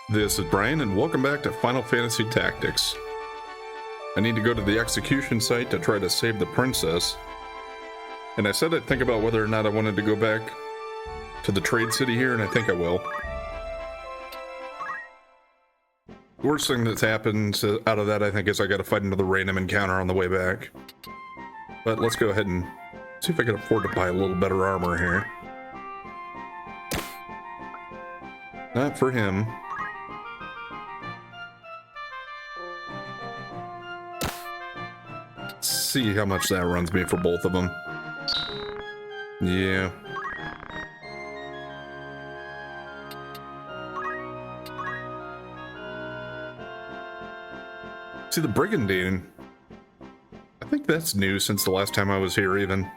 This is Brian, and welcome back to Final Fantasy Tactics. I need to go to the execution site to try to save the princess. And I said I'd think about whether or not I wanted to go back to the trade city here, and I think I will. The worst thing that's happened out of that, I think, is I gotta fight another random encounter on the way back. But let's go ahead and see if I can afford to buy a little better armor here. Not for him. See how much that runs me for both of them. Yeah. See, the Brigandine, I think that's new since the last time I was here even.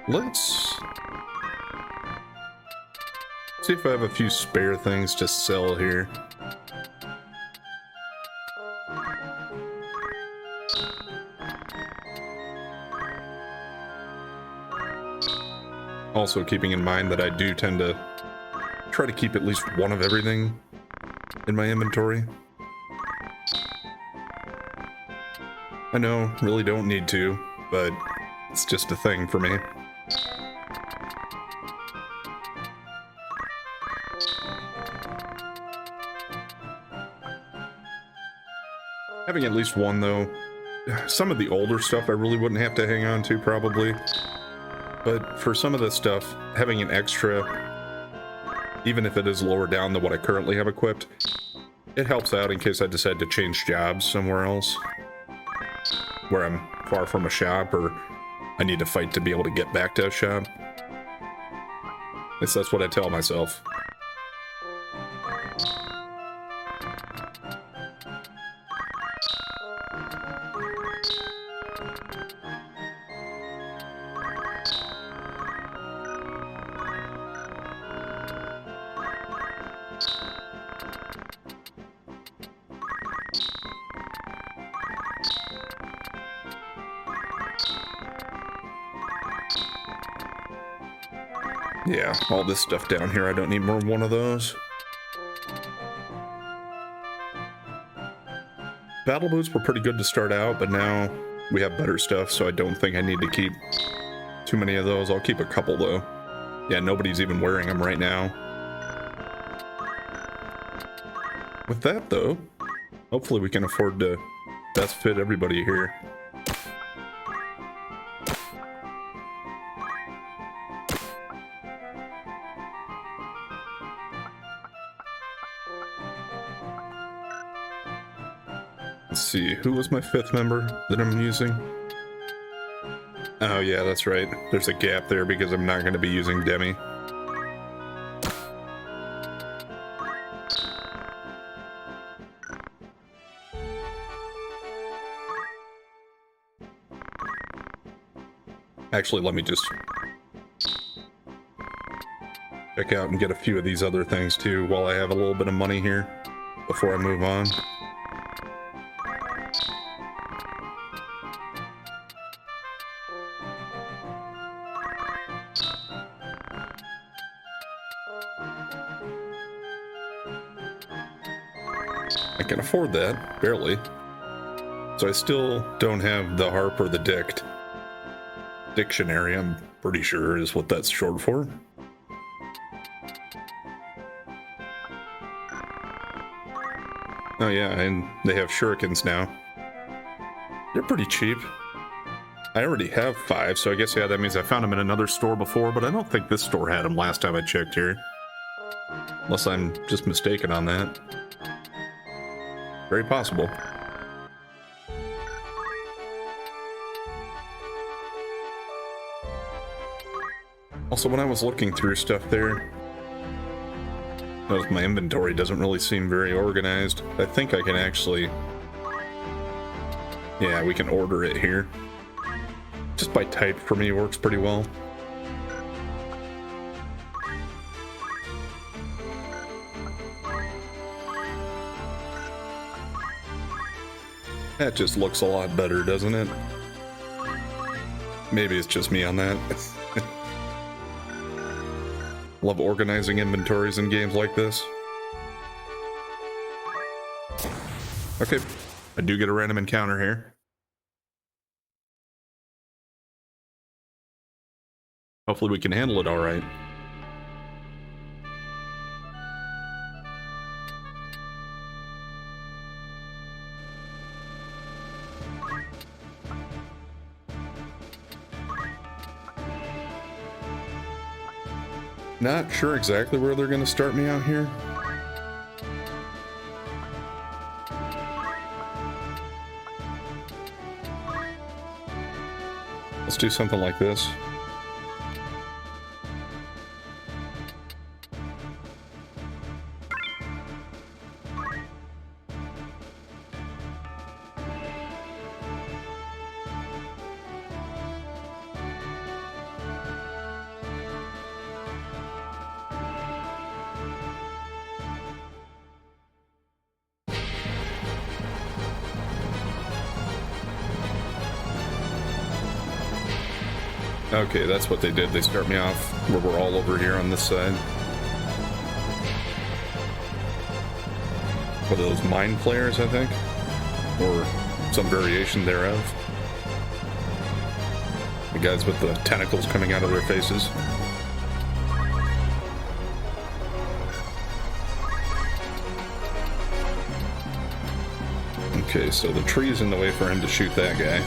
Let's see if I have a few spare things to sell here. Also keeping in mind that I do tend to try to keep at least one of everything in my inventory. I know, really don't need to, but it's just a thing for me. Having at least one, though, some of the older stuff I really wouldn't have to hang on to, probably. But for some of this stuff, having an extra, even if it is lower down than what I currently have equipped, it helps out in case I decide to change jobs somewhere else, where I'm far from a shop, or I need to fight to be able to get back to a shop. At least that's what I tell myself. Yeah, all this stuff down here, I don't need more than one of those. Battle boots were pretty good to start out, but now we have better stuff, so I don't think I need to keep too many of those. I'll keep a couple, though. Yeah, nobody's even wearing them right now. With that, though, hopefully we can afford to best fit everybody here. Let's see, who was my fifth member that I'm using? Oh yeah, that's right. There's a gap there because I'm not going to be using Demi. Actually, let me just check out and get a few of these other things too while I have a little bit of money here before I move on. I can afford that, barely. So I still don't have the harp or the dict. Dictionary, I'm pretty sure, is what that's short for. Oh yeah, and they have shurikens now. They're pretty cheap. I already have 5, so I guess, yeah, that means I found them in another store before, but I don't think this store had them last time I checked here. Unless I'm just mistaken on that. Very possible. Also, when I was looking through stuff there, notice my inventory doesn't really seem very organized. I think I can actually... Yeah, we can order it here. Just by type for me works pretty well. That just looks a lot better, doesn't it? Maybe it's just me on that. Love organizing inventories in games like this. Okay, I do get a random encounter here. Hopefully we can handle it all right. Not sure exactly where they're going to start me out here. Let's do something like this. Okay, that's what they did. They start me off where we're all over here on this side. What are those, mind players, I think? Or some variation thereof. The guys with the tentacles coming out of their faces. Okay, so the tree's in the way for him to shoot that guy.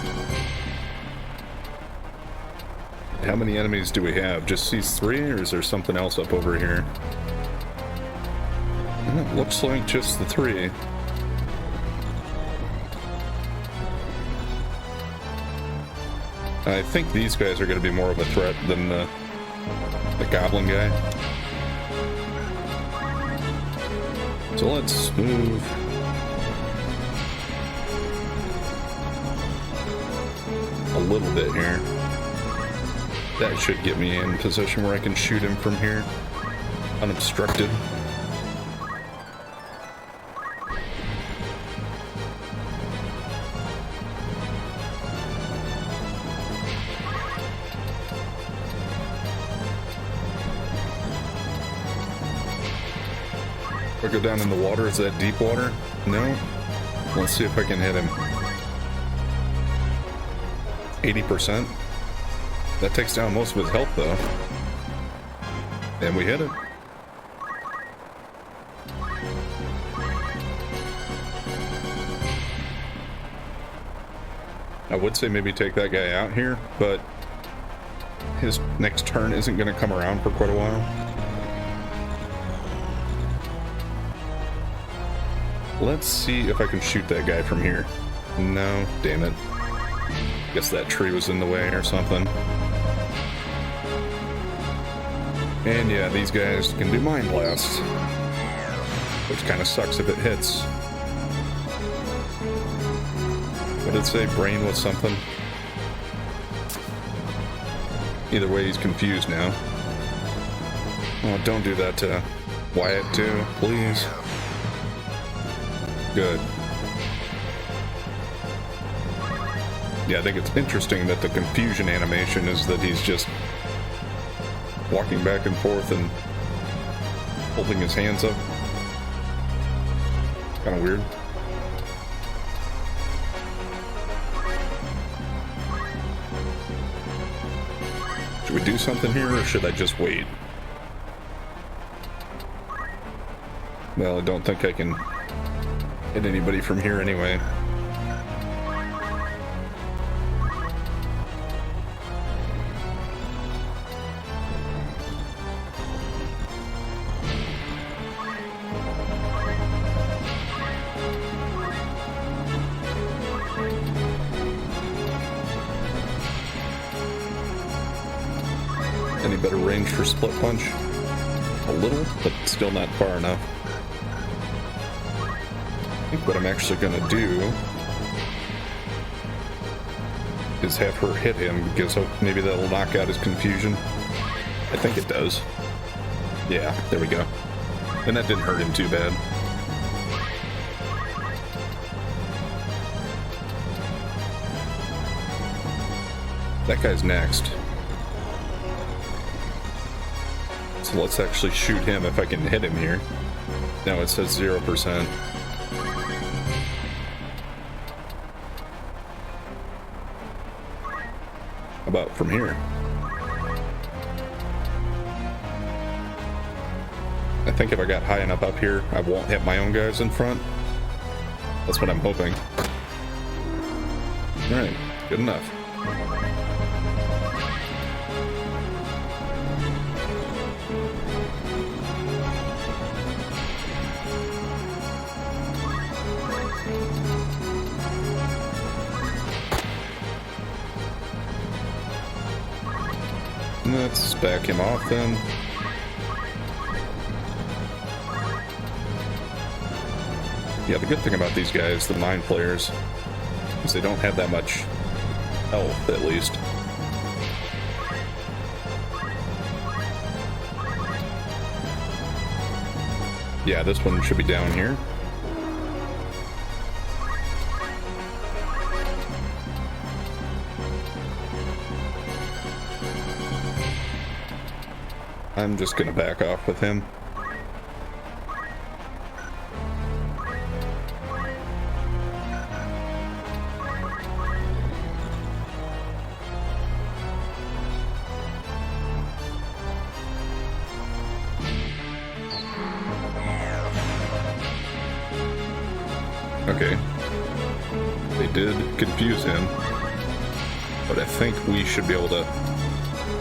How many enemies do we have? Just these three, or is there something else up over here? It looks like just the three. I think these guys are going to be more of a threat than the goblin guy. So let's move. A little bit here. That should get me in position where I can shoot him from here, unobstructed. If I go down in the water, is that deep water? No? Let's see if I can hit him. 80%. That takes down most of his health, though. And we hit it. I would say maybe take that guy out here, but his next turn isn't going to come around for quite a while. Let's see if I can shoot that guy from here. No, damn it. Guess that tree was in the way or something. And yeah, these guys can do Mind Blast, which kind of sucks if it hits. What did it say? Brain was something? Either way, he's confused now. Oh, don't do that to Wyatt too, please. Good. Yeah, I think it's interesting that the confusion animation is that he's just walking back and forth and holding his hands up. Kind of weird. Should we do something here, or should I just wait? Well, I don't think I can hit anybody from here anyway. Any better range for split punch? A little, but still not far enough. I think what I'm actually going to do is have her hit him, because maybe that'll knock out his confusion. I think it does. Yeah, there we go. And that didn't hurt him too bad. That guy's next. So let's actually shoot him if I can hit him here. No, it says 0%. How about from here? I think if I got high enough up here, I won't hit my own guys in front. That's what I'm hoping. Alright, good enough. Let's back him off then. Yeah, the good thing about these guys, the mine players, is they don't have that much health, at least. Yeah, this one should be down here. I'm just gonna back off with him. Okay. They did confuse him, but I think we should be able to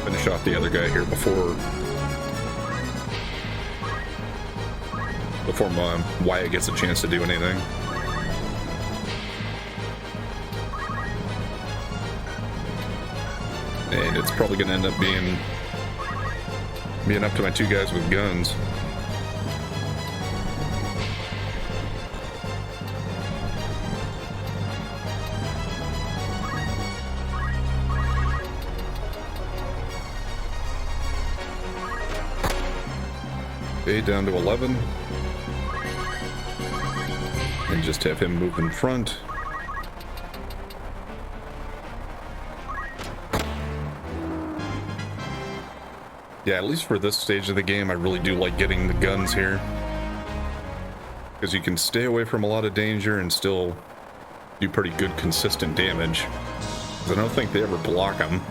finish off the other guy here before Wyatt gets a chance to do anything. And it's probably going to end up being up to my two guys with guns. Okay, down to 11. And just have him move in front. Yeah, at least for this stage of the game, I really do like getting the guns here. Because you can stay away from a lot of danger and still do pretty good consistent damage. Because I don't think they ever block them.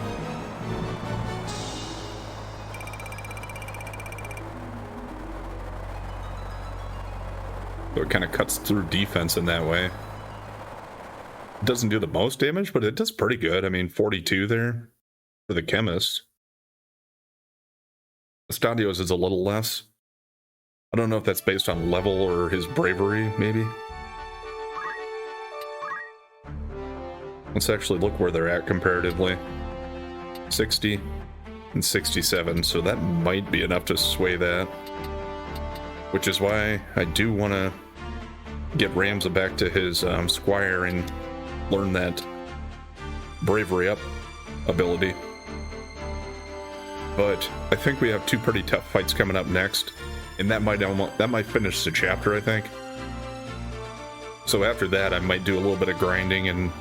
So it kind of cuts through defense in that way. It doesn't do the most damage, but it does pretty good. I mean, 42 there for the chemist. Estadio's is a little less. I don't know if that's based on level or his bravery, maybe. Let's actually look where they're at comparatively. 60 and 67, so that might be enough to sway that. Which is why I do want to get Ramza back to his squire and learn that bravery up ability. But I think we have two pretty tough fights coming up next, and that might finish the chapter, I think. So after that, I might do a little bit of grinding and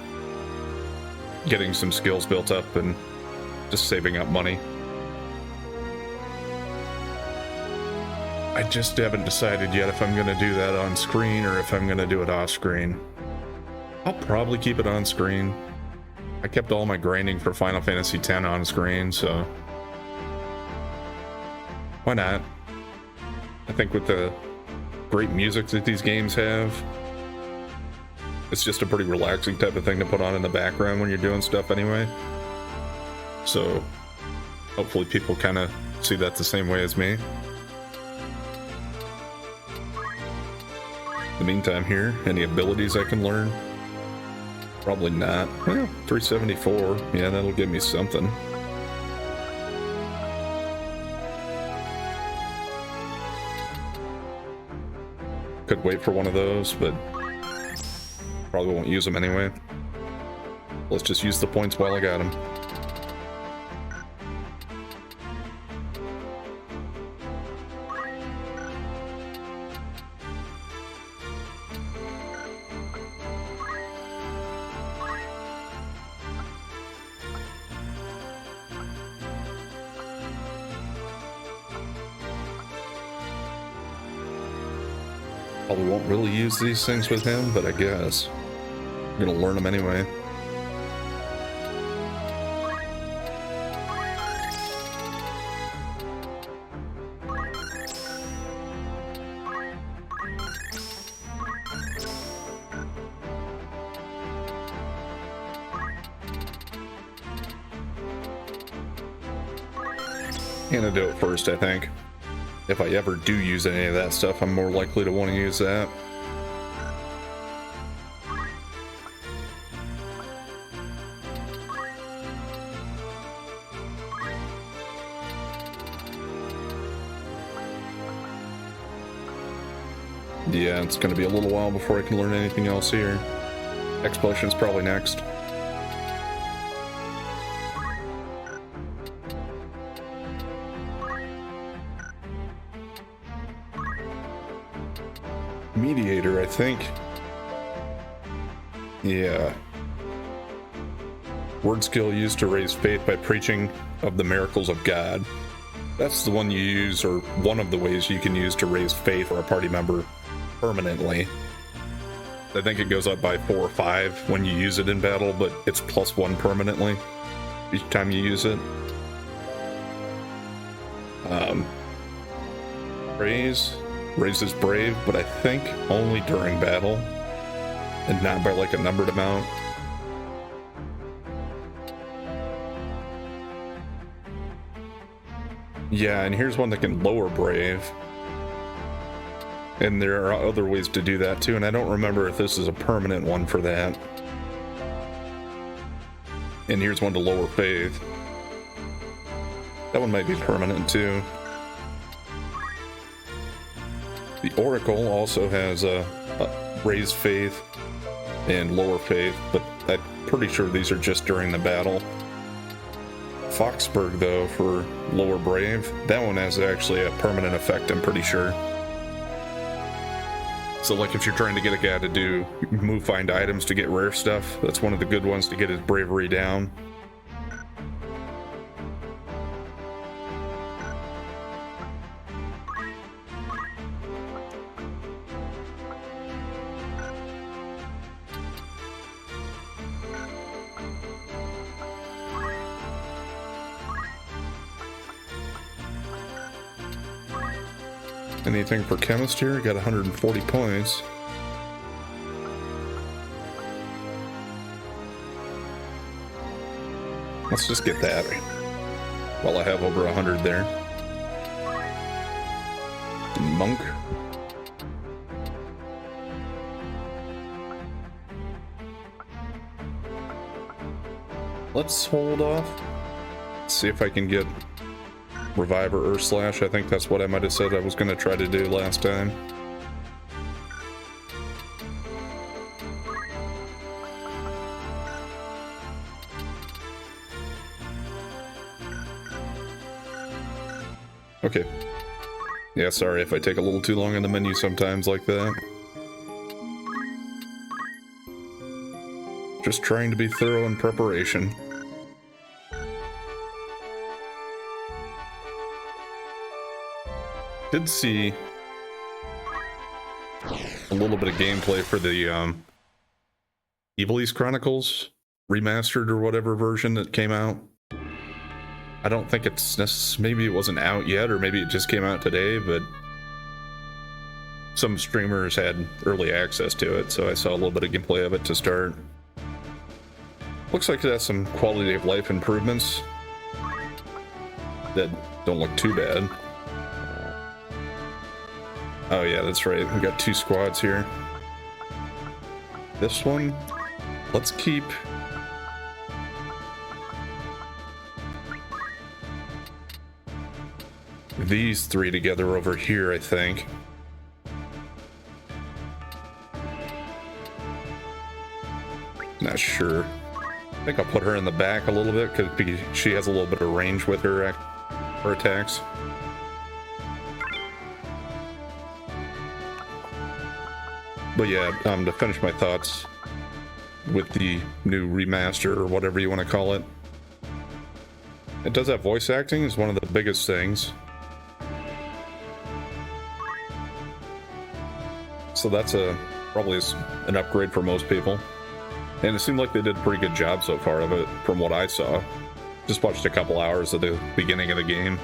getting some skills built up and just saving up money. I just haven't decided yet if I'm going to do that on screen or if I'm going to do it off screen. I'll probably keep it on screen. I kept all my grinding for Final Fantasy X on screen, so why not? I think with the great music that these games have, it's just a pretty relaxing type of thing to put on in the background when you're doing stuff anyway. So hopefully people kind of see that the same way as me. In the meantime here, any abilities I can learn? Probably not. Well, 374. Yeah, that'll give me something. Could wait for one of those, but probably won't use them anyway. Let's just use the points while I got them. Probably won't really use these things with him, but I guess I'm gonna learn them anyway. Antidote first, I think. If I ever do use any of that stuff, I'm more likely to want to use that. Yeah, it's going to be a little while before I can learn anything else here. Explosion's probably next. Mediator, I think. Yeah. Word skill used to raise faith by preaching of the miracles of God. That's the one you use, or one of the ways you can use to raise faith for a party member permanently. I think it goes up by 4 or 5 when you use it in battle, but it's +1 permanently each time you use it. Raises brave, but I think only during battle and not by like a numbered amount. Yeah, and here's one that can lower brave. And there are other ways to do that too, and I don't remember if this is a permanent one for that. And here's one to lower faith. That one might be permanent too. The Oracle also has a raised faith and lower faith, but I'm pretty sure these are just during the battle. Foxburg, though, for lower brave, that one has actually a permanent effect, I'm pretty sure. So like if you're trying to get a guy to do find items to get rare stuff, that's one of the good ones to get his bravery down. Anything for chemist here? Got 140 points. Let's just get that while I have over 100 there. Monk. Let's hold off. See if I can get Revive or Earth Slash. I think that's what I might have said I was going to try to do last time. Okay. Yeah, sorry if I take a little too long in the menu sometimes like that. Just trying to be thorough in preparation. Did see a little bit of gameplay for the Ivalice Chronicles remastered or whatever version that came out. I don't think it's maybe it wasn't out yet, or maybe it just came out today, but some streamers had early access to it, so I saw a little bit of gameplay of it to start. Looks like it has some quality of life improvements that don't look too bad. Oh yeah, that's right. We got 2 squads here. This one, let's keep these 3 together over here, I think. Not sure. I think I'll put her in the back a little bit because she has a little bit of range with her attacks. But yeah, to finish my thoughts with the new remaster or whatever you want to call it, it does have voice acting is one of the biggest things. So that's probably an upgrade for most people. And it seemed like they did a pretty good job so far of it, from what I saw. Just watched a couple hours of the beginning of the game.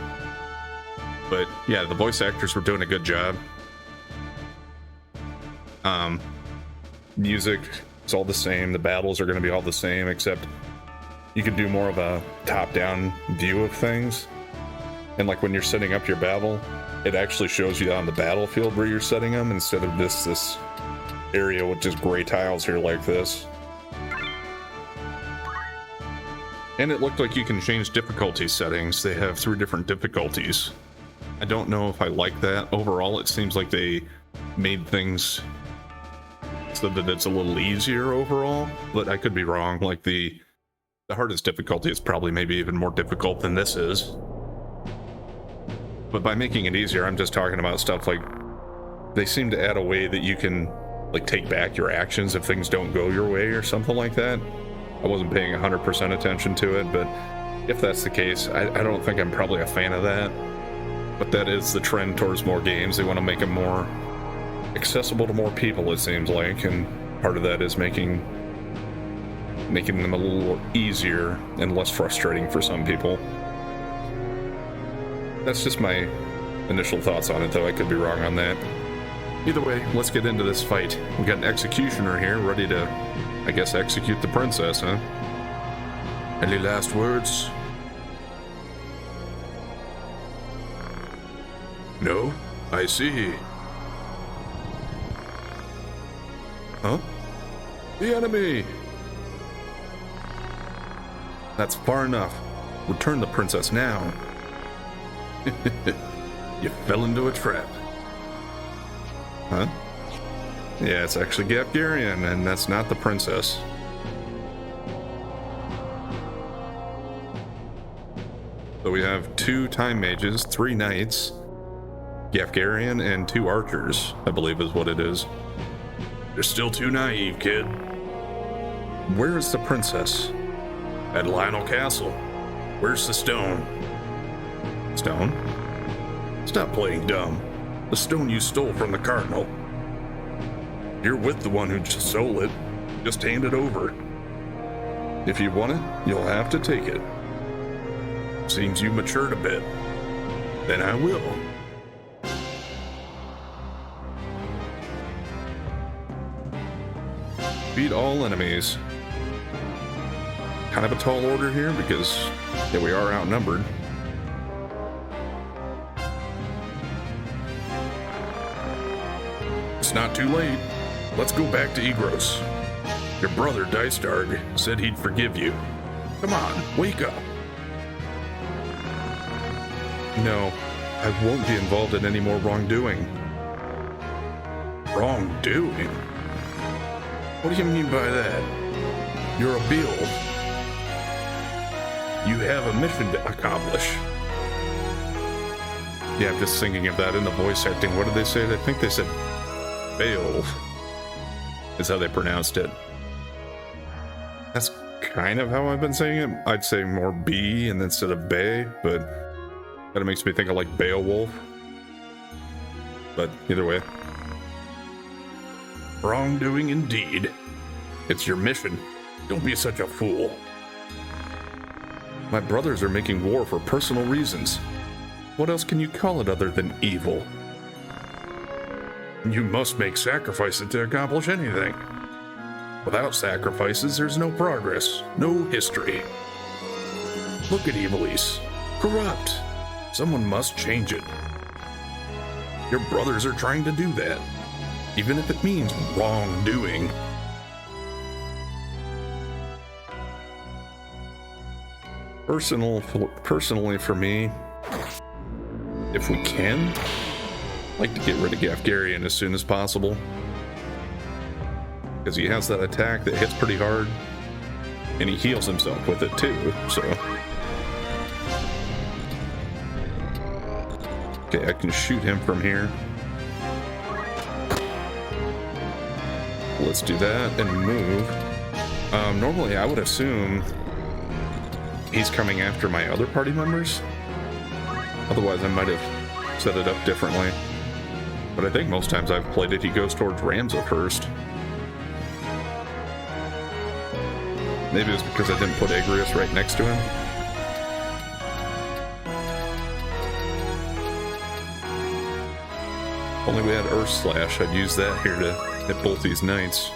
But yeah, the voice actors were doing a good job. Music is all the same. The battles are going to be all the same, except you can do more of a top-down view of things. And like when you're setting up your battle, it actually shows you on the battlefield where you're setting them instead of this area with just gray tiles here like this. And it looked like you can change difficulty settings. They have 3 different difficulties. I don't know if I like that. Overall, it seems like they made things so that it's a little easier overall, but I could be wrong. Like the hardest difficulty is probably maybe even more difficult than this is. But by making it easier, I'm just talking about stuff like they seem to add a way that you can like take back your actions if things don't go your way or something like that. I wasn't paying 100% attention to it, but if that's the case, I don't think I'm probably a fan of that. But that is the trend towards more games. They want to make them more accessible to more people, it seems like, and part of that is making them a little easier and less frustrating for some people. That's just my initial thoughts on it, though. I could be wrong on that. Either way, let's get into this fight. We got an executioner here ready to, I guess, execute the princess, huh? Any last words? No? I see. Huh? The enemy! That's far enough. Return the princess now. You fell into a trap. Huh? Yeah, it's actually Gafgarian, and that's not the princess. So we have 2 time mages, 3 knights, Gafgarian, and 2 archers, I believe is what it is. You're still too naive, kid. Where is the princess? At Lionel Castle. Where's the stone? Stone? Stop playing dumb. The stone you stole from the cardinal. You're with the one who just stole it. Just hand it over. If you want it, you'll have to take it. Seems you matured a bit. Then I will. Beat all enemies. Kind of a tall order here because yeah, we are outnumbered. It's not too late. Let's go back to Egros. Your brother, Dystarg, said he'd forgive you. Come on, wake up. No, I won't be involved in any more wrongdoing. Wrongdoing? What do you mean by that? You're a Beowulf. You have a mission to accomplish. Yeah, I'm just thinking of that in the voice acting. What did they say? I think they said Beowulf is how they pronounced it. That's kind of how I've been saying it. I'd say more B and instead of Bay, but that makes me think of like Beowulf. But either way. Wrongdoing indeed. It's your mission. Don't be such a fool. My brothers are making war for personal reasons. What else can you call it other than evil? You must make sacrifices to accomplish anything. Without sacrifices, there's no progress, no history. Look at Ivalice. Corrupt. Someone must change it. Your brothers are trying to do that, even if it means wrongdoing. Personally for me, if we can, I'd like to get rid of Gafgarian as soon as possible. Because he has that attack that hits pretty hard, and he heals himself with it too, so. Okay, I can shoot him from here. Let's do that and move. Normally I would assume he's coming after my other party members. Otherwise I might have set it up differently. But I think most times I've played it, he goes towards Ramza first. Maybe it's because I didn't put Agrias right next to him. If only we had Earth Slash, I'd use that here to hit both these knights.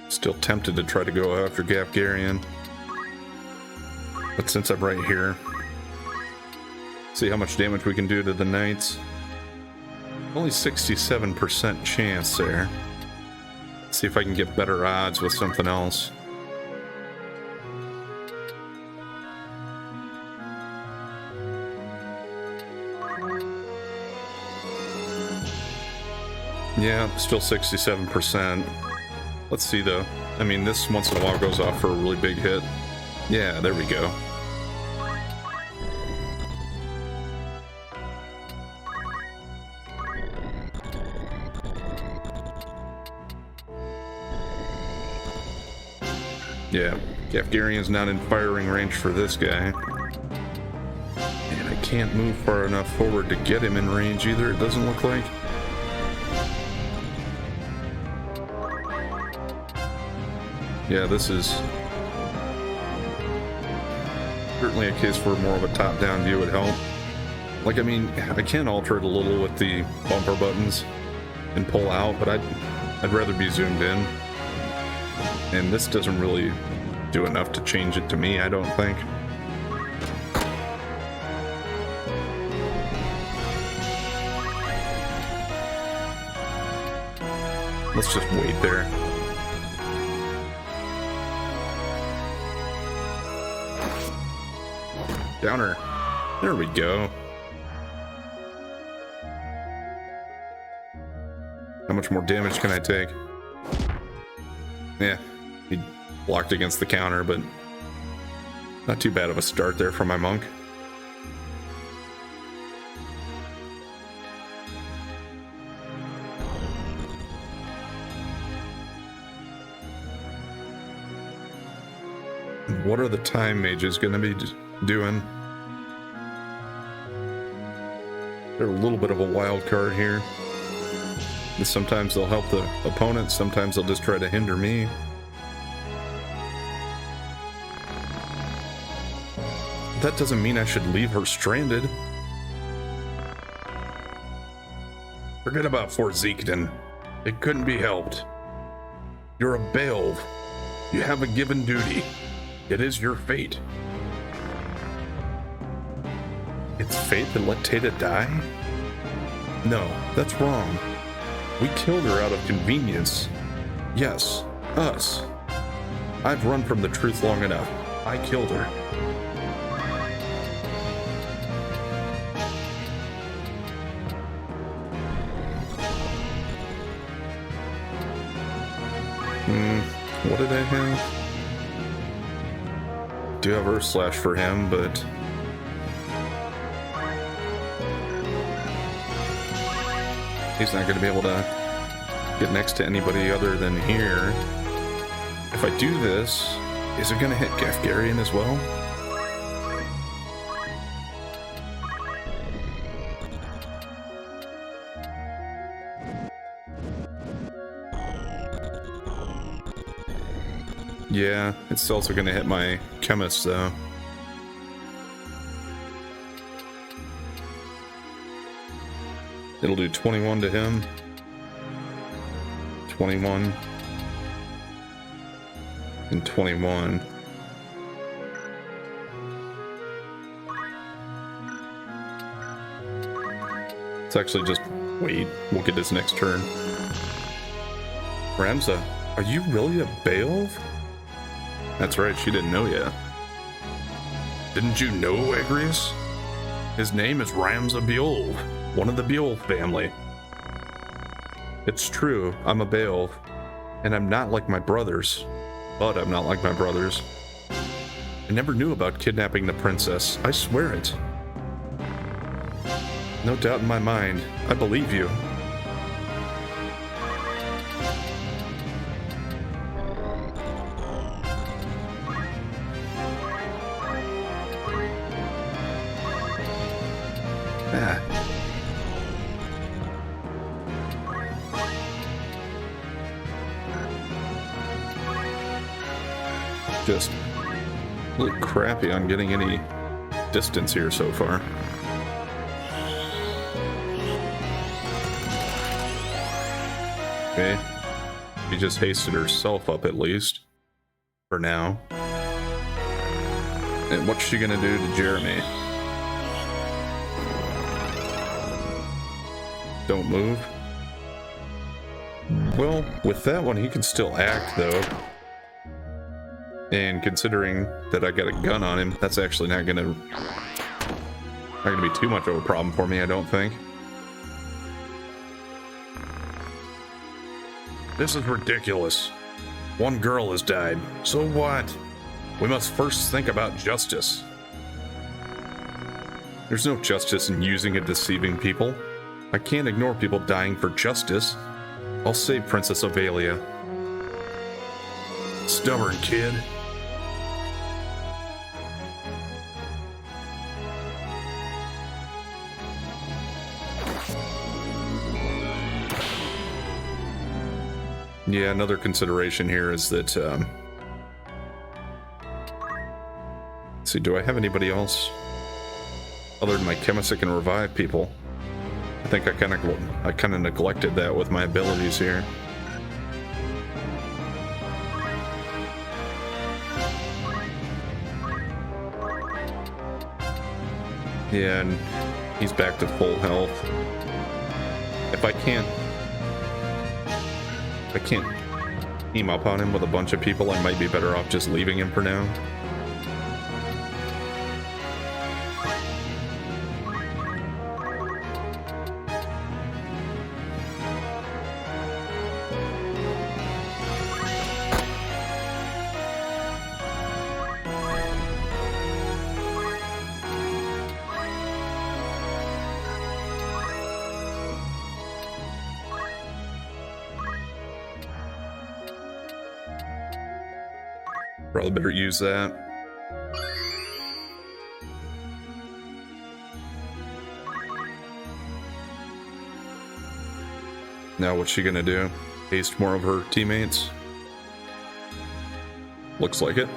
Still tempted to try to go after Gafgarian. But since I'm right here, see how much damage we can do to the knights. Only 67% chance there. Let's see if I can get better odds with something else. Yeah, still 67%. Let's see though. I mean, this once in a while goes off for a really big hit. Yeah, there we go. Yeah, Gafgarian's not in firing range for this guy. And I can't move far enough forward to get him in range either, it doesn't look like. Yeah, this is certainly a case where more of a top-down view would help. Like, I mean, I can alter it a little with the bumper buttons and pull out, but I'd rather be zoomed in. And this doesn't really do enough to change it to me, I don't think. Let's just wait there. Downer. There we go. How much more damage can I take? Yeah, he blocked against the counter, but not too bad of a start there for my monk. What are the time mages going to be doing? They're a little bit of a wild card here. Sometimes they'll help the opponent, sometimes they'll just try to hinder me. That doesn't mean I should leave her stranded. Forget about Fort Zeekden. It couldn't be helped. You're a Beowulf. You have a given duty. It is your fate. It's fate that let Tata die? No, that's wrong. We killed her out of convenience. Yes, us. I've run from the truth long enough. I killed her. What did I have? Do have Earth Slash for him, but he's not going to be able to get next to anybody other than here. If I do this, is it going to hit Gafgarian as well? Yeah, it's also going to hit my chemist though. It'll do 21 to him. 21. And 21. Let's actually just wait. We'll get his next turn. Ramza, are you really a Beowulf? That's right, she didn't know yet. Didn't you know, Agrias? His name is Ramza Beowulf, one of the Beowulf family. It's true, I'm a Beowulf, and I'm not like my brothers. But I'm not like my brothers. I never knew about kidnapping the princess, I swear it. No doubt in my mind, I believe you. Just really crappy on getting any distance here so far. Okay. She just hasted herself up at least. For now. And what's she gonna do to Jeremy? Don't move. Well, with that one, he can still act, though. And considering that I got a gun on him, that's actually not gonna be too much of a problem for me, I don't think. This is ridiculous. One girl has died. So what? We must first think about justice. There's no justice in using and deceiving people. I can't ignore people dying for justice. I'll save Princess Ovelia. Stubborn kid. Yeah, another consideration here is that, let's see, do I have anybody else other than my chemist that can revive people? I think I kind of neglected that with my abilities here. Yeah, and he's back to full health. If I can't team up on him with a bunch of people, I might be better off just leaving him for now. Probably better use that. Now what's she gonna do? Haste more of her teammates? Looks like it.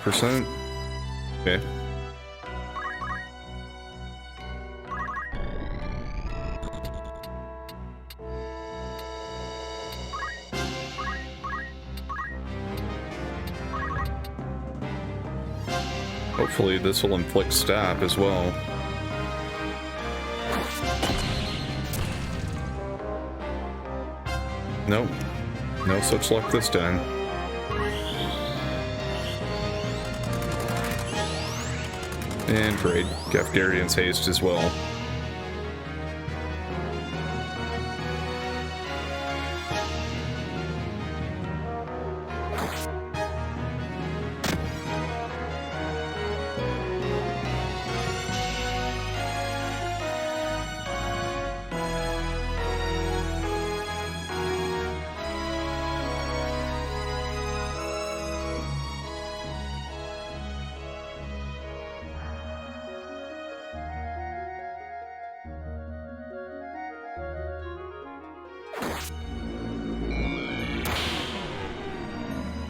%. Okay. Hopefully this will inflict stop as well. Nope. No such luck this time. And great, Gefgarian's haste as well.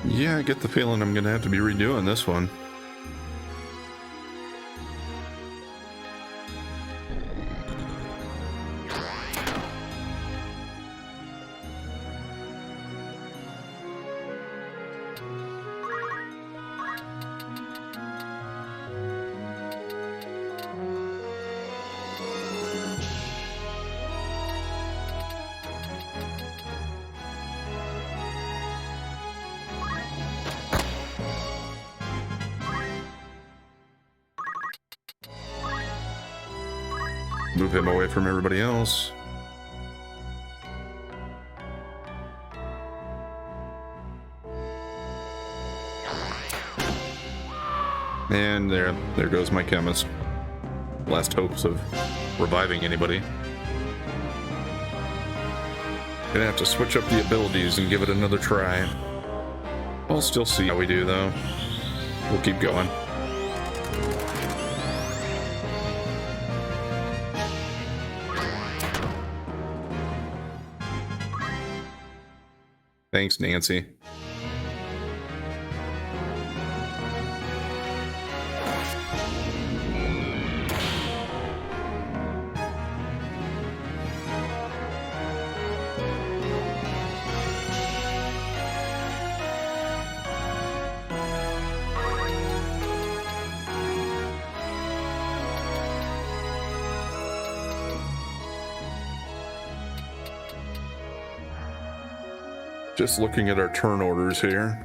Yeah, I get the feeling I'm gonna have to be redoing this one. Move him away from everybody else. And there goes my chemist. Last hopes of reviving anybody. Gonna have to switch up the abilities and give it another try. I'll still see how we do, though. We'll keep going. Thanks, Nancy. Just looking at our turn orders here.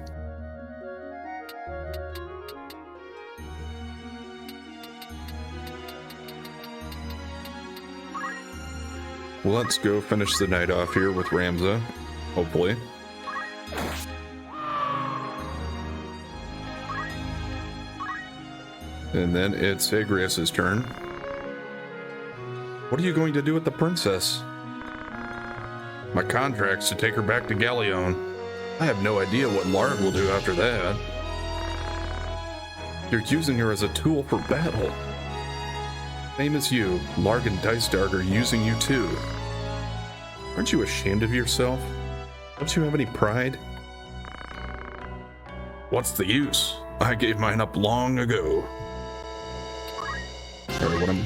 Let's go finish the night off here with Ramza, hopefully. And then it's Agrias's turn. What are you going to do with the princess? My contract's to take her back to Galleon. I have no idea what Larg will do after that. You're using her as a tool for battle. Same as you, Larg and Dice Dark are using you too. Aren't you ashamed of yourself? Don't you have any pride? What's the use? I gave mine up long ago. Or what I'm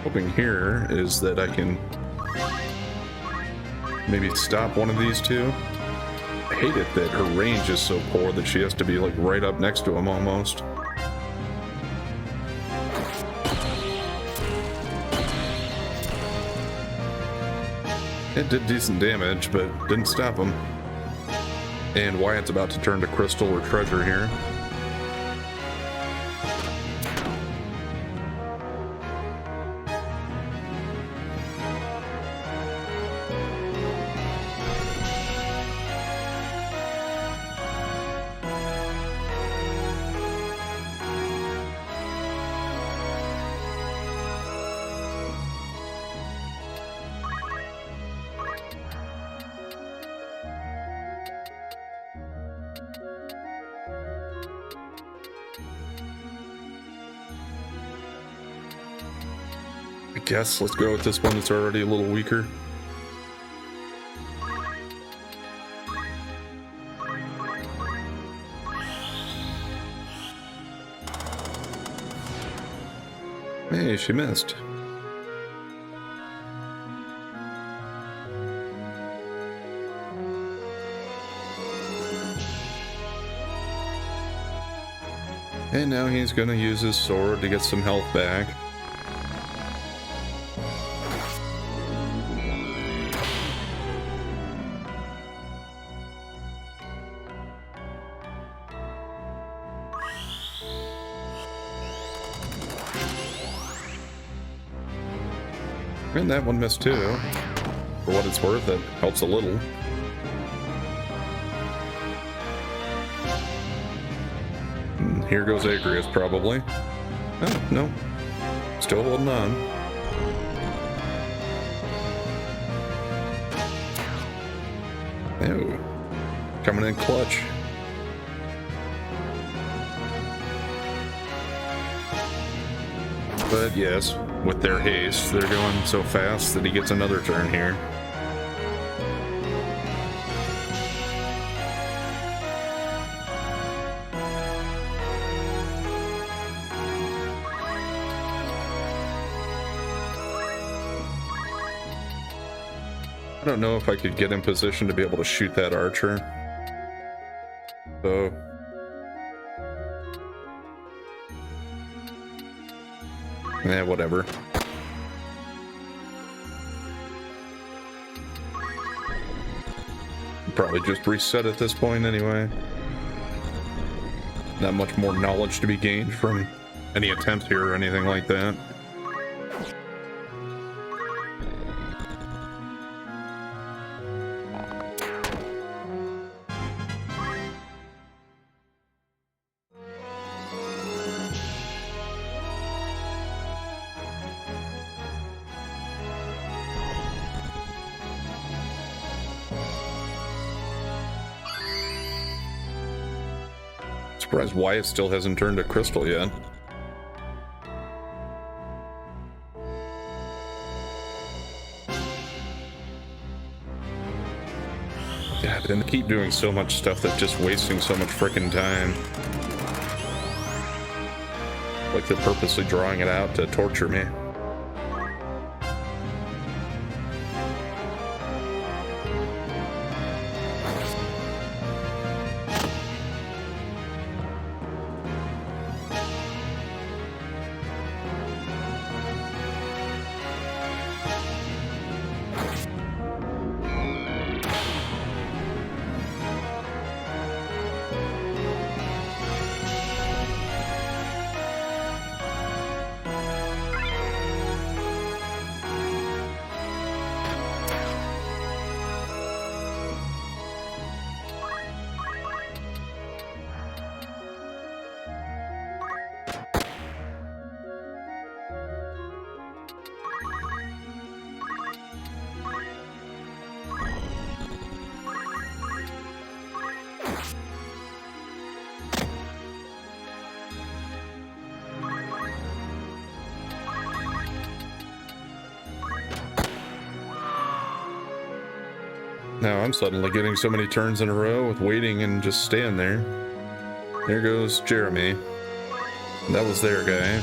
hoping here is that I can maybe stop one of these two. I hate it that her range is so poor that she has to be like right up next to him almost. It did decent damage, but didn't stop him. And Wyatt's about to turn to Crystal or Treasure here. I guess let's go with this one that's already a little weaker. Hey, she missed. And now he's gonna use his sword to get some health back. And that one missed too. For what it's worth, it helps a little. And here goes Agrias, probably. Oh, no. Still holding on. Ew. Coming in clutch. But yes, with their haste, they're going so fast that he gets another turn here. I don't know if I could get in position to be able to shoot that archer. So whatever. Probably just reset at this point anyway. Not much more knowledge to be gained from any attempt here or anything like that. Surprised Wyatt still hasn't turned to crystal yet. God, and they keep doing so much stuff that's just wasting so much freaking time. Like they're purposely drawing it out to torture me. Now I'm suddenly getting so many turns in a row with waiting and just staying there. There goes Jeremy. That was their guy.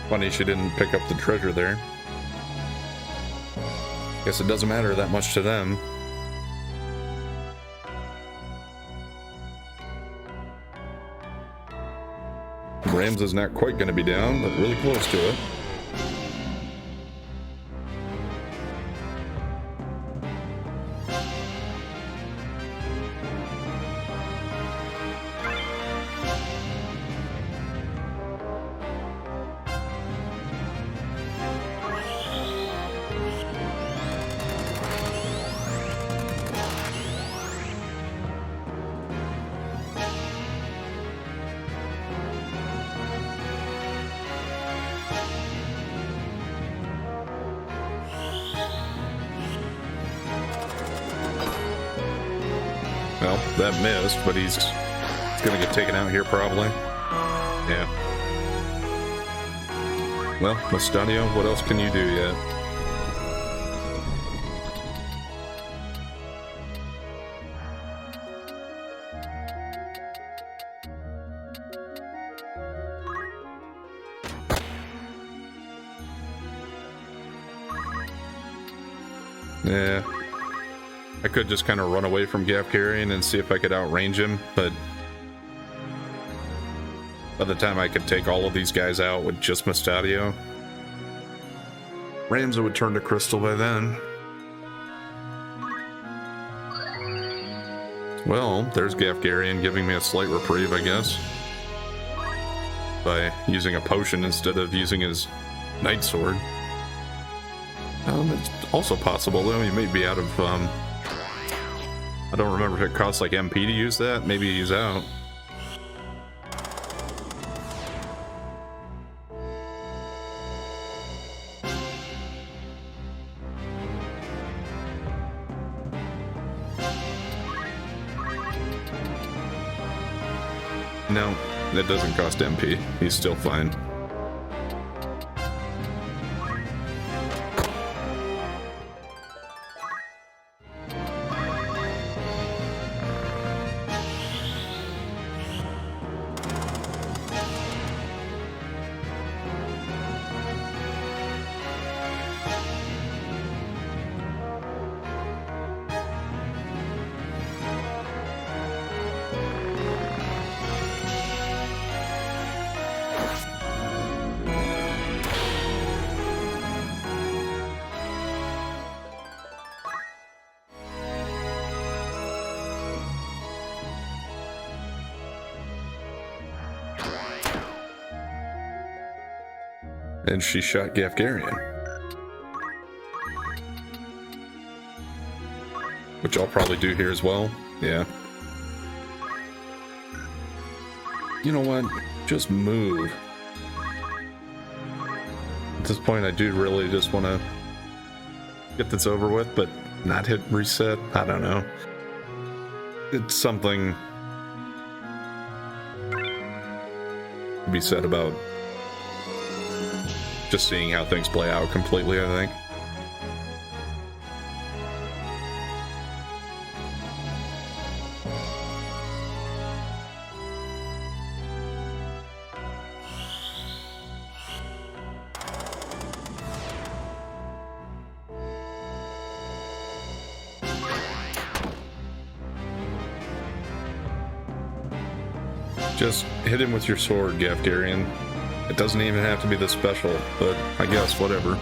Funny she didn't pick up the treasure there. Guess it doesn't matter that much to them. Rams is not quite going to be down, but really close to it. Well, that missed, but he's gonna get taken out here probably. Yeah. Well, Mustanio, what else can you do yet? Yeah. I could just kind of run away from Gafgarian and see if I could outrange him, but by the time I could take all of these guys out with just Mustadio, Ramza would turn to crystal by then. Well, there's Gafgarian giving me a slight reprieve, I guess, by using a potion instead of using his Night Sword. It's also possible, though, he may be out of, I don't remember if it costs like MP to use that. Maybe he's out. No, that doesn't cost MP. He's still fine. And she shot Gafgarian. Which I'll probably do here as well. Yeah. You know what? Just move. At this point, I do really just want to get this over with, but not hit reset. I don't know. it's something to be said about just seeing how things play out completely, I think. Just hit him with your sword, Gafgarian. It doesn't even have to be this special, but I guess whatever.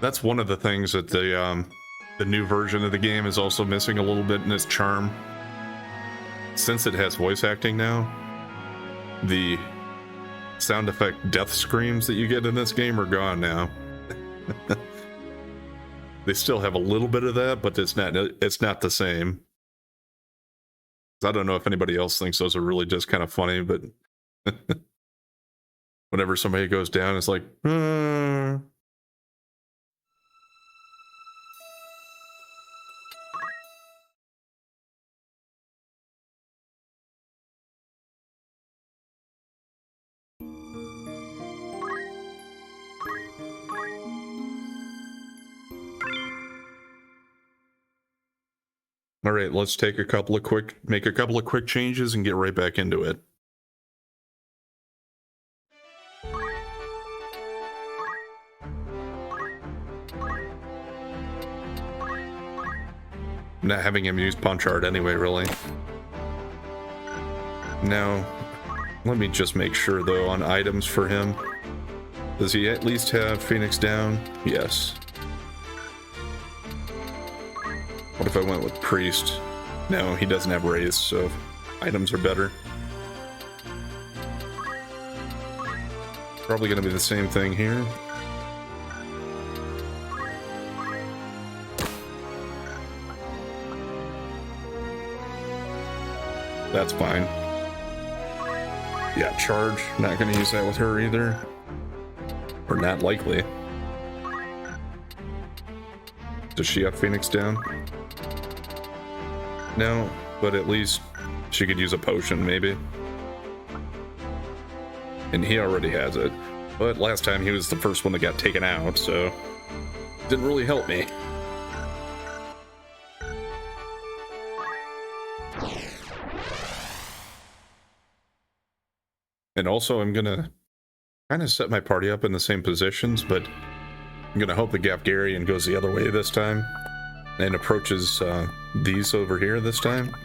That's one of the things that the new version of the game is also missing a little bit in its charm. Since it has voice acting now, the sound effect death screams that you get in this game are gone now. They still have a little bit of that, but it's not the same. I don't know if anybody else thinks those are really just kind of funny, but whenever somebody goes down, it's like, All right, let's take make a couple of quick changes and get right back into it. I'm not having him use punch art anyway, really. Now, let me just make sure though on items for him. Does he at least have Phoenix down? Yes. What if I went with Priest? No, he doesn't have Raise, so items are better. Probably going to be the same thing here. That's fine. Yeah, charge. Not going to use that with her either. Or not likely. Does she have Phoenix down? No, but at least she could use a potion, maybe. And he already has it. But last time he was the first one that got taken out, so didn't really help me. And also I'm gonna kind of set my party up in the same positions, but I'm gonna hope the Gafgarian goes the other way this time and approaches these over here this time.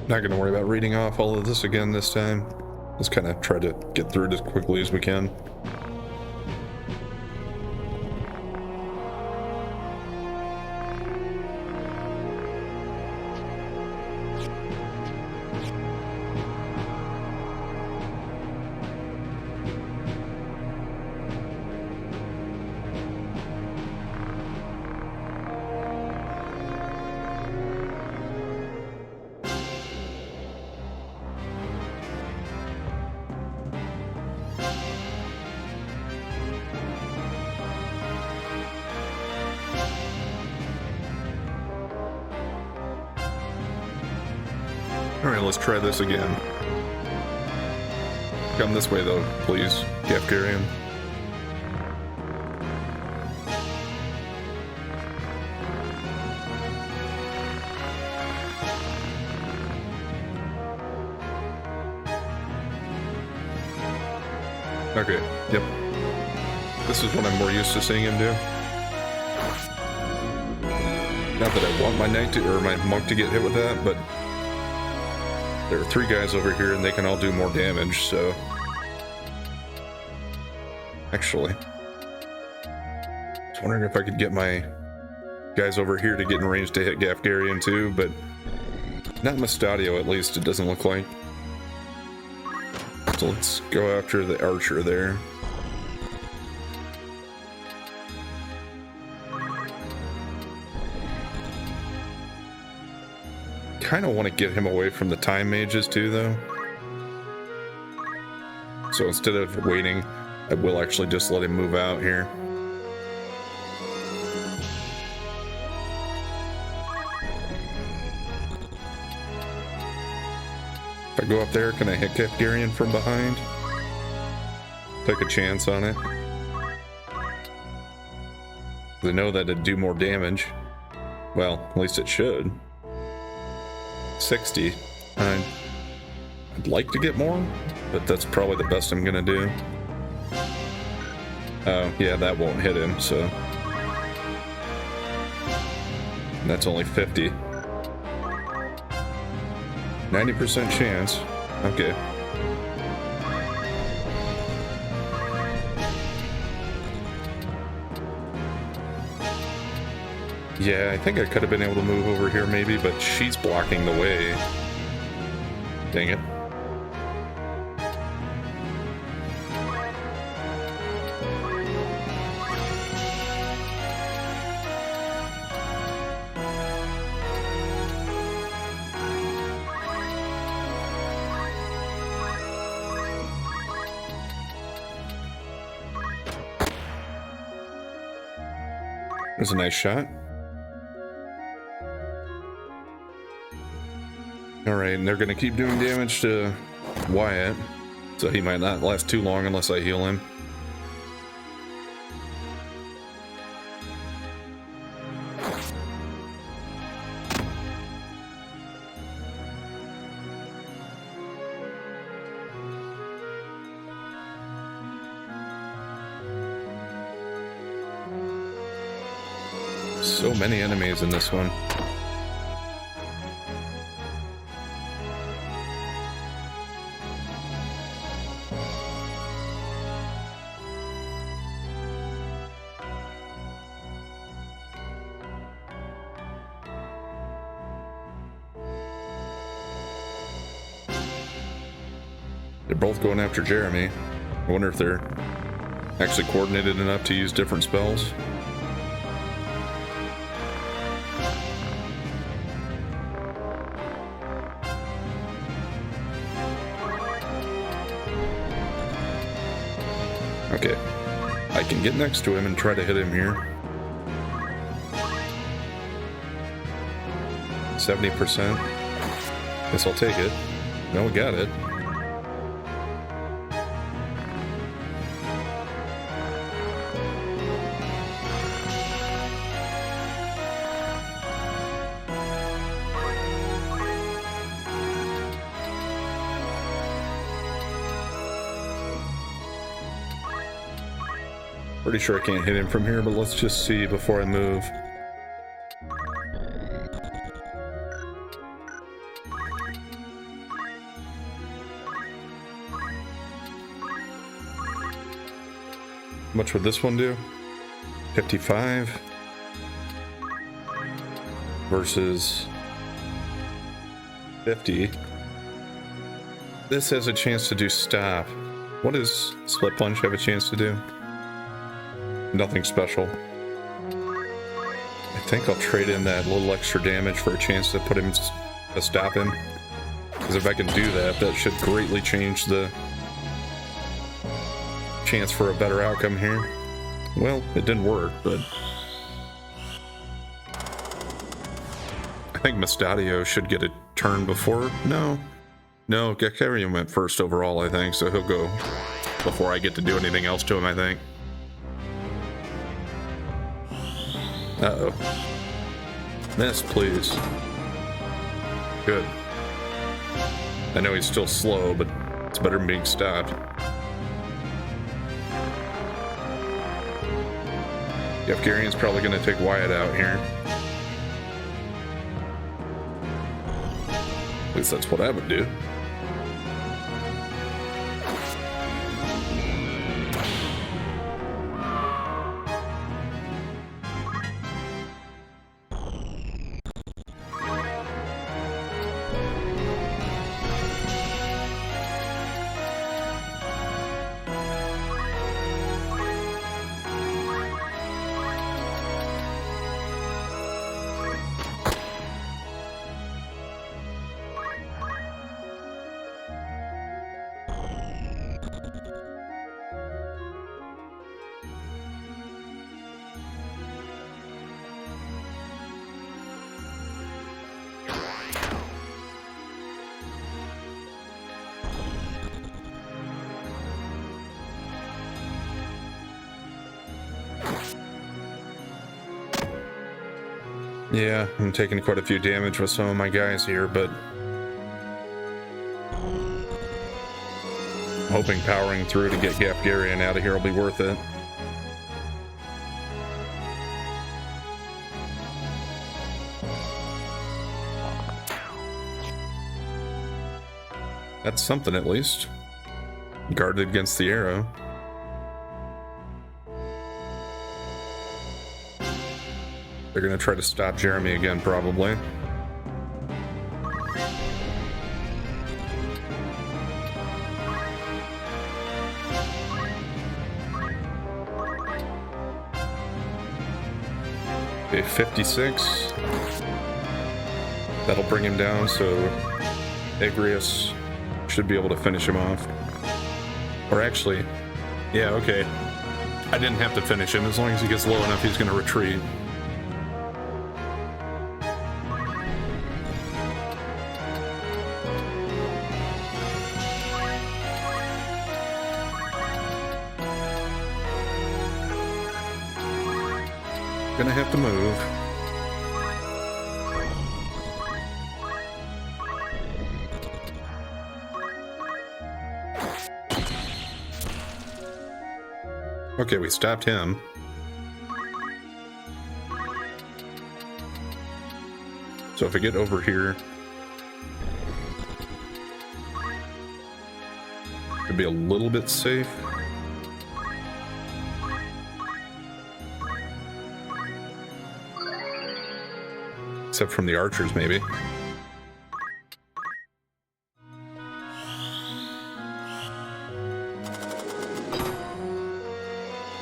Not going to worry about reading off all of this again this time. Let's kind of try to get through it as quickly as we can. Alright, let's try this again. Come this way though, please, Gafgarian. Okay, yep. This is what I'm more used to seeing him do. Not that I want my knight to, or my monk to get hit with that, but there are 3 guys over here and they can all do more damage, so Actually, I was wondering if I could get my guys over here to get in range to hit Gafgarian too, but not Mustadio, at least, it doesn't look like. So let's go after the archer there. Kind of want to get him away from the time mages too, though. So instead of waiting, I will actually just let him move out here. If I go up there, can I hit Gafgarian from behind? Take a chance on it. I know that it'd do more damage. Well, at least it should. 60. I'd like to get more, but that's probably the best I'm gonna do. Oh, yeah, that won't hit him, so... That's only 50. 90% chance. Okay. Yeah, I think I could have been able to move over here maybe, but she's blocking the way. Dang it. There's a nice shot. Alright, and they're gonna keep doing damage to Wyatt, so he might not last too long unless I heal him. So many enemies in this one. They're both going after Jeremy. I wonder if they're actually coordinated enough to use different spells. Okay, I can get next to him and try to hit him here. 70%. Guess I'll take it. No, we got it. Pretty sure I can't hit him from here, but let's just see before I move. How much would this one do? 55 versus 50. This has a chance to do stop. What does Split Punch have a chance to do? Nothing special. I think I'll trade in that little extra damage for a chance to put him to stop him. Because if I can do that, that should greatly change the chance for a better outcome here. Well, it didn't work, but I think Mustadio should get a turn before. No, Gafgarian went first overall, I think, so he'll go before I get to do anything else to him, I think. Uh-oh. Miss, please. Good. I know he's still slow, but it's better than being stopped. Gafgarian's probably going to take Wyatt out here. At least that's what I would do. Yeah, I'm taking quite a few damage with some of my guys here, but I'm hoping powering through to get Gapgarian out of here will be worth it. That's something at least. Guarded against the arrow. They're gonna try to stop Jeremy again, probably. Okay, 56. That'll bring him down, so Agrius should be able to finish him off. Or actually, yeah, okay. I didn't have to finish him. As long as he gets low enough, he's gonna retreat. Gonna have to move. Okay, we stopped him. So if I get over here, could be a little bit safe. Except from the archers, maybe.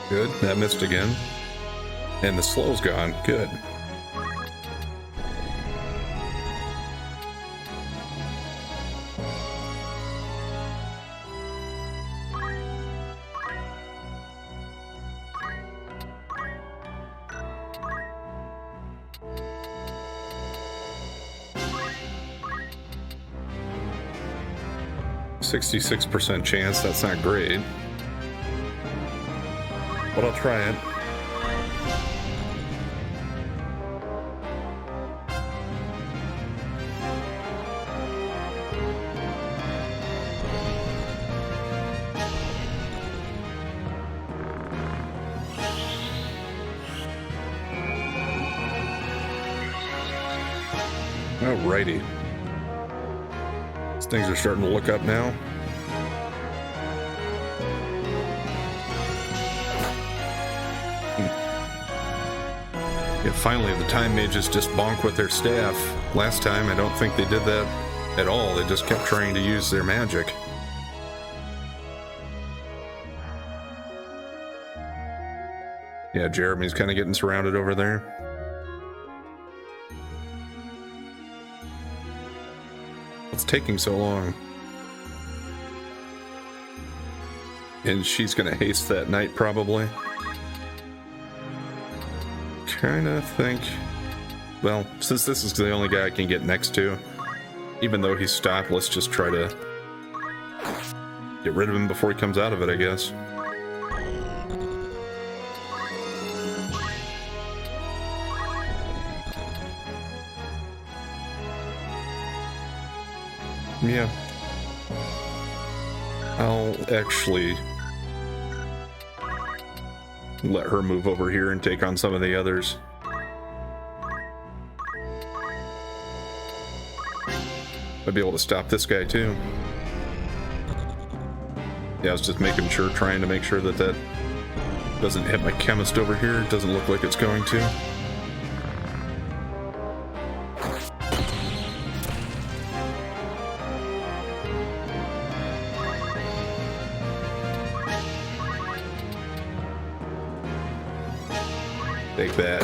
Good, that missed again. And the slow's gone, good. %66 chance, that's not great. But I'll try it. Alrighty. These things are starting to look up now. Yeah, finally the time mages just bonk with their staff. Last time I don't think they did that at all. They just kept trying to use their magic. Yeah, Jeremy's kind of getting surrounded over there. What's taking so long? And she's gonna haste that knight probably. Kinda think, well, since this is the only guy I can get next to, even though he's stopped, let's just try to get rid of him before he comes out of it, I guess. Yeah. I'll actually let her move over here and take on some of the others. I'd be able to stop this guy too. Yeah, I was just making sure, trying to make sure that that doesn't hit my chemist over here. It doesn't look like it's going to. Take that.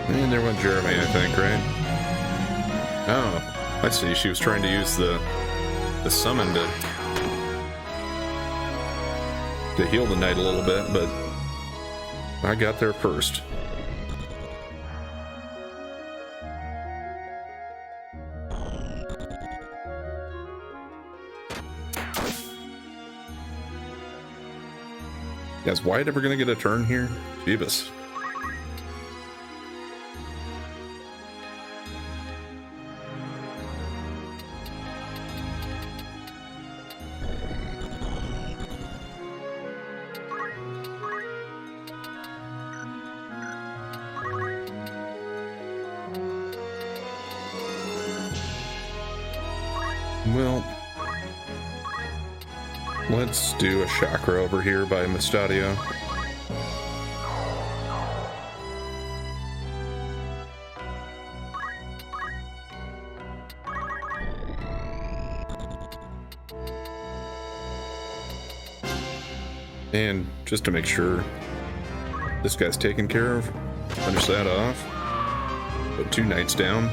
And there went Jeremy, I think, right? Oh, I see. She was trying to use the summon to heal the knight a little bit, but I got there first. Is Wyatt ever gonna get a turn here? Jeebus. Well, let's do a chakra over here by Mustadio. And just to make sure this guy's taken care of, finish that off. Put 2 knights down.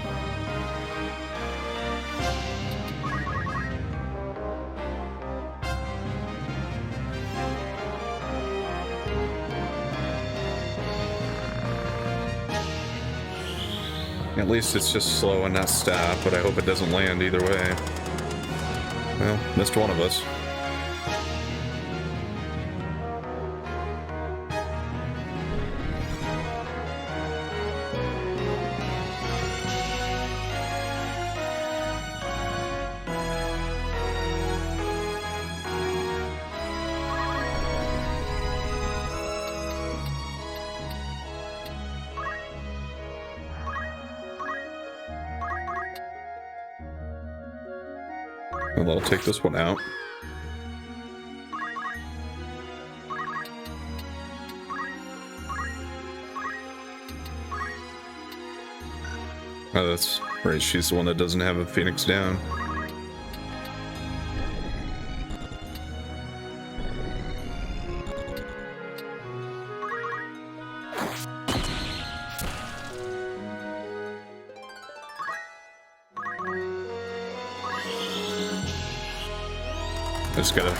At least it's just slow and not stop, but I hope it doesn't land either way. Well, missed one of us. And I'll take this one out. Oh, that's right. She's the one that doesn't have a Phoenix down. I just gotta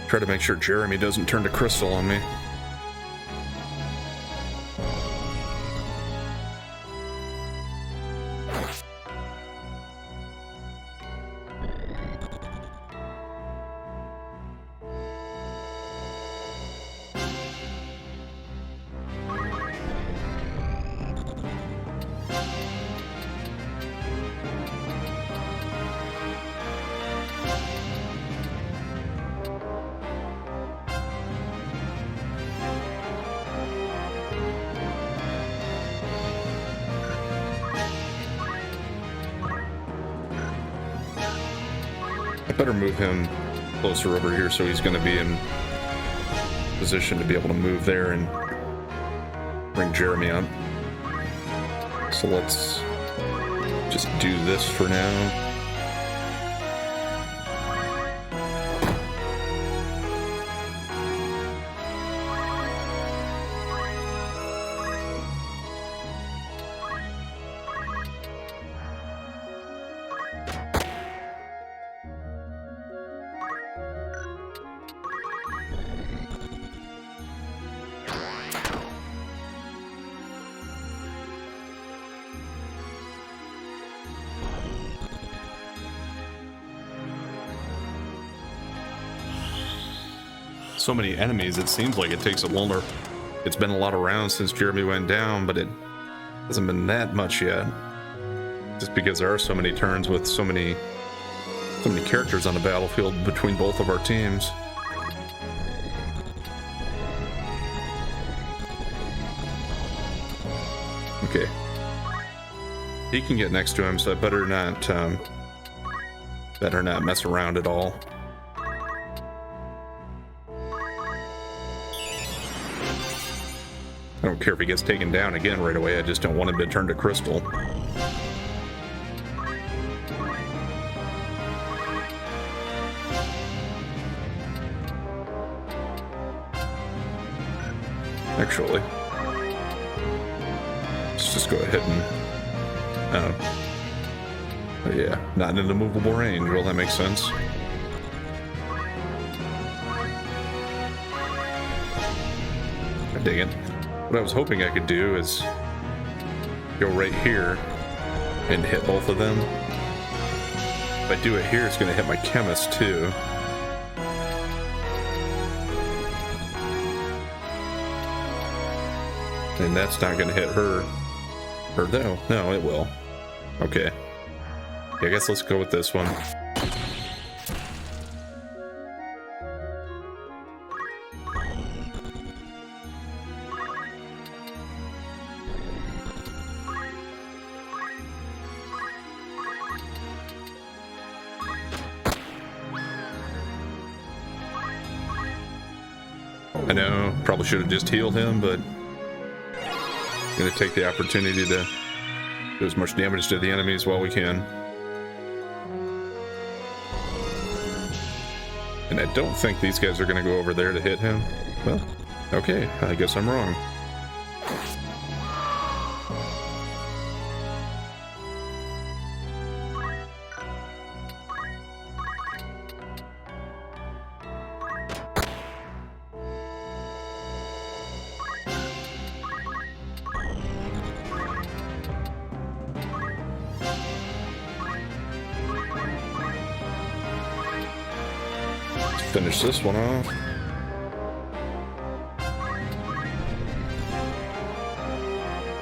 try to make sure Jeremy doesn't turn to crystal on me. Better move him closer over here so he's going to be in position to be able to move there and bring Jeremy up. So let's just do this for now. So many enemies, it seems like it takes a longer. It's been a lot of rounds since Jeremy went down, but it hasn't been that much yet. Just because there are so many turns with so many characters on the battlefield between both of our teams. Okay. He can get next to him, so I better not mess around at all. I don't care if he gets taken down again right away, I just don't want him to turn to crystal. Actually, let's just go ahead and... oh yeah, not in an immovable range. Well, that makes sense. I dig it. What I was hoping I could do is go right here and hit both of them. If I do it here, it's going to hit my chemist too. And that's not gonna hit her. Or no, no, it will. Okay. Yeah, I guess let's go with this one. I know, probably should have just healed him, but I'm gonna take the opportunity to do as much damage to the enemies while we can. And I don't think these guys are gonna go over there to hit him. Well, okay, I guess I'm wrong. Finish this one off.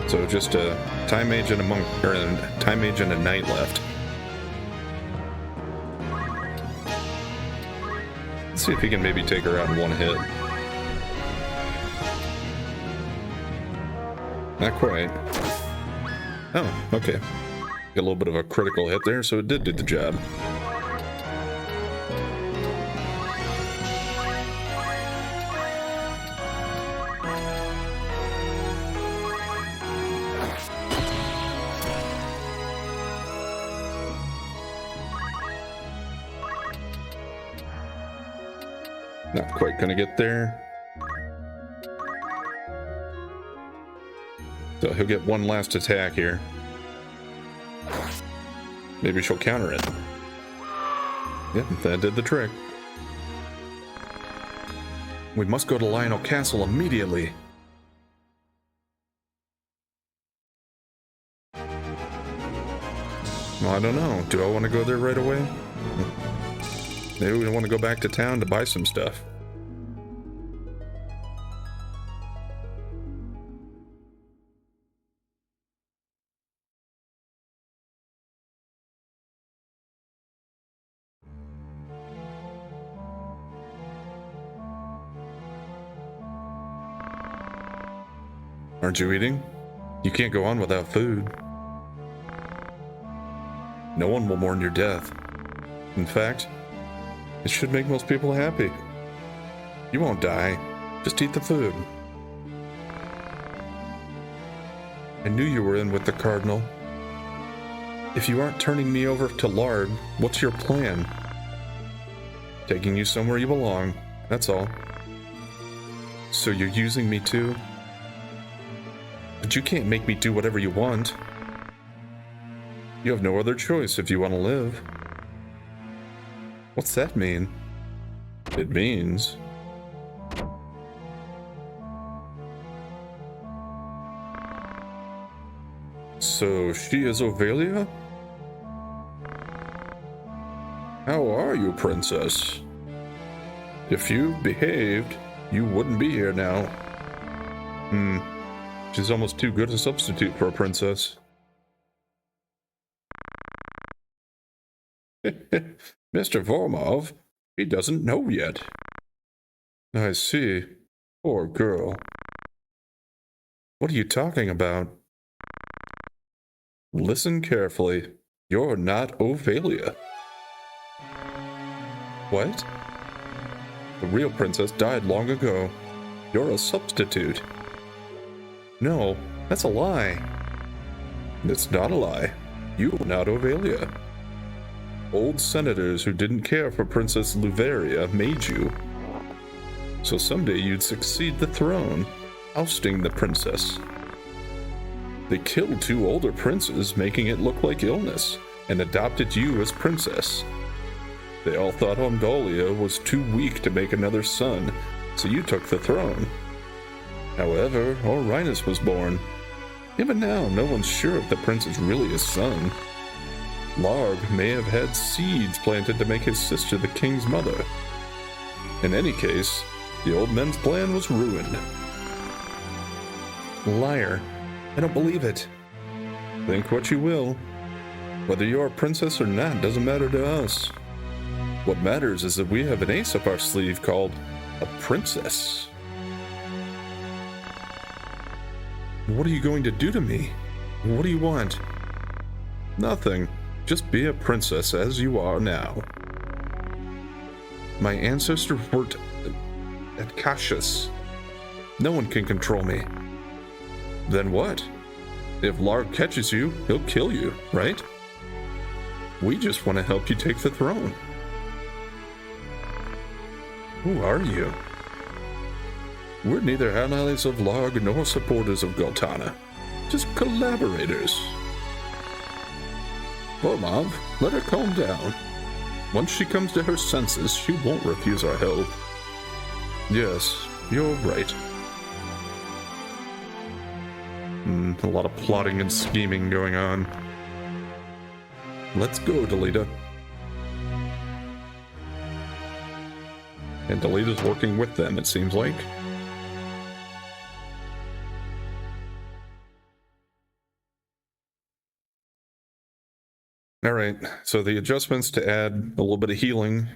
So just a time mage and a monk, or a time mage and a knight left. Let's see if he can maybe take her out in one hit. Not quite. Oh, okay. Got a little bit of a critical hit there, so it did do the job. Not quite gonna get there. So he'll get one last attack here. Maybe she'll counter it. Yep, that did the trick. We must go to Lionel Castle immediately. Well, I don't know. Do I want to go there right away? Maybe we want to go back to town to buy some stuff. Aren't you eating? You can't go on without food. No one will mourn your death. In fact, it should make most people happy. You won't die. Just eat the food. I knew you were in with the Cardinal. If you aren't turning me over to Lard, what's your plan? Taking you somewhere you belong, that's all. So you're using me too? But you can't make me do whatever you want. You have no other choice if you want to live. What's that mean? It means... So she is Ovelia? How are you, Princess? If you behaved, you wouldn't be here now. She's almost too good a substitute for a princess. Mr. Vormov, he doesn't know yet. I see. Poor girl. What are you talking about? Listen carefully. You're not Ovelia. What? The real princess died long ago. You're a substitute. No, that's a lie. It's not a lie. You're not Ovelia. Old senators who didn't care for Princess Luveria made you. So someday you'd succeed the throne, ousting the princess. They killed 2 older princes, making it look like illness, and adopted you as princess. They all thought Ondolia was too weak to make another son, so you took the throne. However, Orinus was born. Even now, no one's sure if the prince is really his son. Larg may have had seeds planted to make his sister the king's mother. In any case, the old men's plan was ruined. Liar. I don't believe it. Think what you will. Whether you're a princess or not doesn't matter to us. What matters is that we have an ace up our sleeve called a princess. What are you going to do to me? What do you want? Nothing. Just be a princess as you are now. My ancestors worked at Cassius. No one can control me. Then what? If Larg catches you, he'll kill you, right? We just want to help you take the throne. Who are you? We're neither allies of Larg nor supporters of Goltana. Just collaborators. Bormov, let her calm down. Once she comes to her senses, she won't refuse our help. Yes, you're right. A lot of plotting and scheming going on. Let's go, Delita. And Delita's working with them, it seems like. Alright, so the adjustments to add a little bit of healing,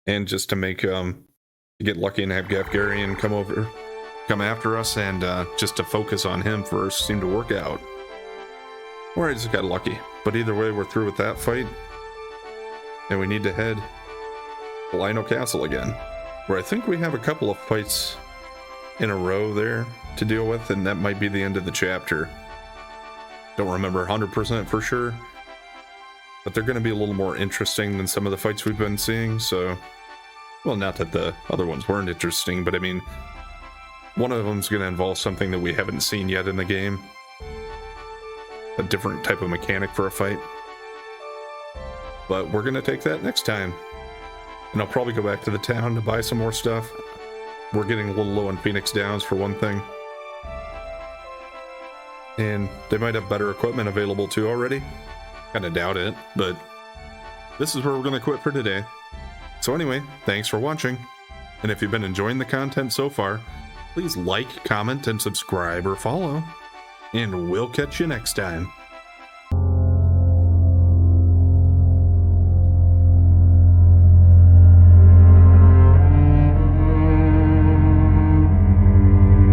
and just to make, get lucky and have Gafgarian come after us, and just to focus on him first seemed to work out. Or I just got lucky. But either way, we're through with that fight. And we need to head to Lino Castle again, where I think we have a couple of fights in a row there to deal with, and that might be the end of the chapter. Don't remember 100% for sure, but they're going to be a little more interesting than some of the fights we've been seeing, so... Well, not that the other ones weren't interesting, but I mean, one of them's going to involve something that we haven't seen yet in the game. A different type of mechanic for a fight. But we're going to take that next time. And I'll probably go back to the town to buy some more stuff. We're getting a little low on Phoenix Downs for one thing. And they might have better equipment available too already. Kinda doubt it, but this is where we're going to quit for today. So anyway, thanks for watching. And if you've been enjoying the content so far, please like, comment, and subscribe or follow. And we'll catch you next time.